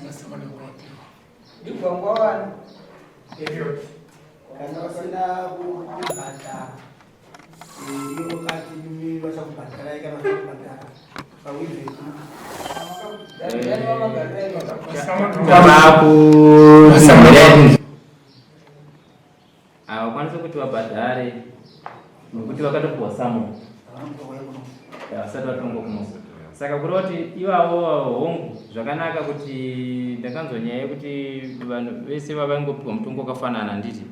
masamoni kurapiwa ndibvangwawani iyo kana vasina kubhadhara iyo kati mimi vasakubhadhara kana vasakubhadhara pawivhetu havakwanisi kuti vabhadhare nokuti vakatopuwa samoni vasati vatongo kumusa. Saka kureva kuti ivavo hongu zvakanaka kuti ndakanzwa nyaya yekuti vanhu vese vavangopiwa mutongo wakafanana nditi.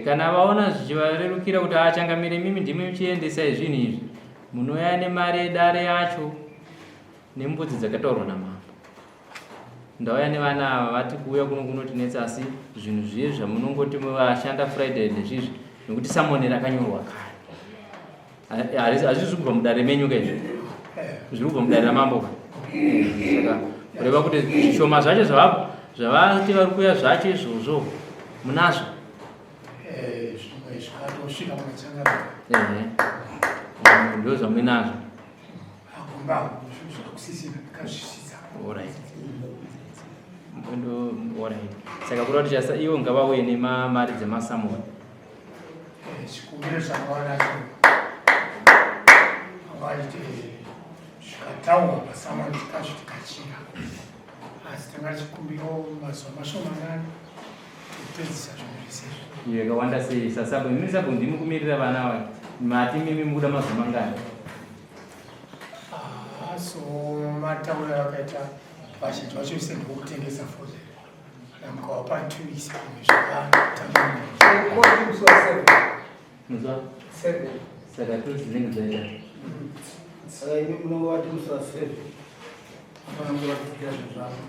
Kana vaona zvichivarerukira kuti achangamire mimi ndimi muchiendesai zvinhu izvi munouya nemari yedare yacho nembudzi dzakataurwa namambo. Ndauya nevana ava vati kuuya kuno kunotinetsa asi zvinhu zviye zvamunongoti vashanda Friday nezvizvi nokuti samoni rakanyorwa kare hazvisi kubva mudare menyu kaizvi zviri kubva mudare ramambo ka. Saka kureva kuti zvishoma zvacho zvavati vari kuuya zvacho izvozvo munazvo zvimwe zvikatosvika munachangana ndo zvamuinazvo. akumba zvakusisina kazvisisa Alright. Alright. Saka kureva kuti ivo ngavauye nemari dzemasamoni. chikumbiro chakawanacho avaiti zvikataurwa pasamoni tikazvo tikachira asi tanga chikumbiro mazuva mashomanani kupedzisa zvinhu zvisezvo Iyo yakawanda sei sasabo mimi sabo ndimi kumirira vana vake mati mimi mukuda mazuva mangani. so matauro akaita vazhinji vacho ise ndokutengesa fode mukavapa 2 weeks kumwe zvakatamira Muzwa? Saka tu zinenge dzaita. saka imi munovati musi wa 7 vanongovatikira zvinhu zvavo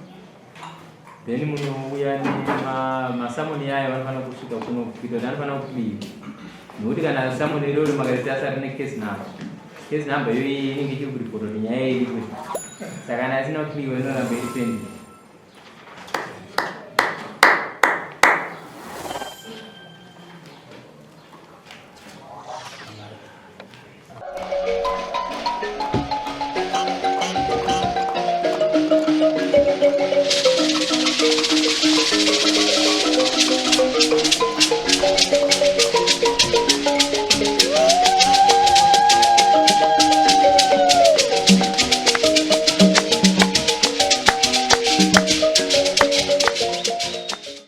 Then munouya nemasamoni yayo vanofanira kusvika kuno kuita kuti anofanira kubiwa. Nokuti kana samoni iroro makaita asari necase number. Case number iyoyi inenge ichiri kuripota kuti nyaya iri kuti. Saka kana asina kubiwa inoramba iri pending.